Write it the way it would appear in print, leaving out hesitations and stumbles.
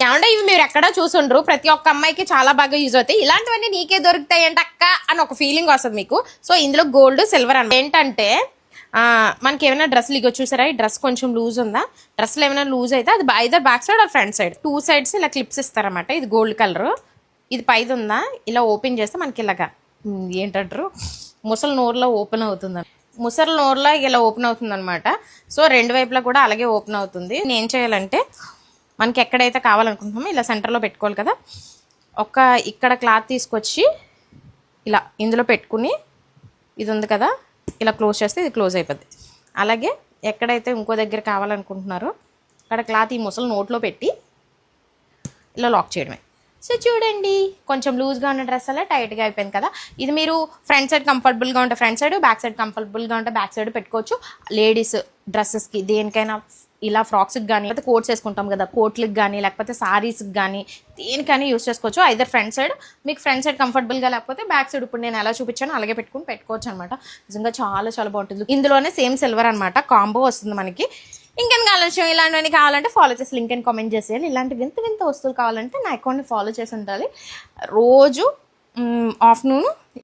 ఏమంటే ఇవి మీరు ఎక్కడా చూసుండ్రు, ప్రతి ఒక్క అమ్మాయికి చాలా బాగా యూజ్ అవుతాయి. ఇలాంటివన్నీ నీకే దొరుకుతాయి అంటే అక్క అని ఒక ఫీలింగ్ వస్తుంది మీకు. సో ఇందులో గోల్డ్ సిల్వర్ అని ఏంటంటే మనకి ఏమైనా డ్రెస్లు ఇగో చూసారా, ఈ డ్రెస్ కొంచెం లూజ్ ఉందా, డ్రెస్లో ఏమైనా లూజ్ అయితే అది either back side or front side 2 sides ఇలా క్లిప్స్ ఇస్తారన్నమాట. ఇది గోల్డ్ కలర్, ఇది పైది ఉందా ఇలా ఓపెన్ చేస్తే మనకి ఇలాగా ఏంటంటారు ముసలి నోరులో ఓపెన్ అవుతుంది, ముసలి నోరులో ఇలా ఓపెన్ అవుతుంది అనమాట. సో 2 వైపులా కూడా అలాగే ఓపెన్ అవుతుంది. నేను ఏం చేయాలంటే మనకి ఎక్కడైతే కావాలనుకుంటున్నామో ఇలా సెంటర్లో పెట్టుకోవాలి కదా, ఇక్కడ క్లాత్ తీసుకొచ్చి ఇలా ఇందులో పెట్టుకుని ఇది ఉంది కదా ఇలా క్లోజ్ చేస్తే ఇది క్లోజ్ అయిపోద్ది. అలాగే ఎక్కడైతే ఇంకో దగ్గర కావాలనుకుంటున్నారో అక్కడ క్లాత్ ఈ ముసలి నోట్లో పెట్టి ఇలా లాక్ చేయడమే. సో చూడండి కొంచెం లూజ్గా ఉన్న డ్రెస్ అలా టైట్గా అయిపోయింది కదా. ఇది మీరు ఫ్రంట్ సైడ్ కంఫర్టబుల్గా ఉంటే ఫ్రంట్ సైడ్, బ్యాక్ సైడ్ కంఫర్టబుల్గా ఉంటే బ్యాక్ సైడ్ పెట్టుకోవచ్చు. లేడీస్ డ్రెస్సెస్కి దేనికైనా ఇలా ఫ్రాక్స్కి కానీ లేకపోతే కోట్స్ వేసుకుంటాం కదా, కోట్లకి కానీ లేకపోతే సారీస్కి కానీ దేనికైనా యూస్ చేసుకోవచ్చు. ఐదర్ ఫ్రంట్ సైడ్, మీకు ఫ్రంట్ సైడ్ కంఫర్టబుల్గా లేకపోతే బ్యాక్ సైడ్ ఇప్పుడు నేను ఎలా చూపించానో అలాగే పెట్టుకోవచ్చు అనమాట. నిజంగా చాలా చాలా బాగుంటుంది. ఇందులోనే సేమ్ సిల్వర్ అనమాట, కాంబో వస్తుంది మనకి. ఇంకేం ఆలోచన ఇలాంటివన్నీ కావాలంటే ఫాలో చేసి లింక్ అని కామెంట్ చేసేయాలి. ఇలాంటి వింత వింత వస్తువులు కావాలంటే నా అకౌంట్ని ఫాలో చేసి ఉండాలి. రోజు ఆఫ్టర్నూన్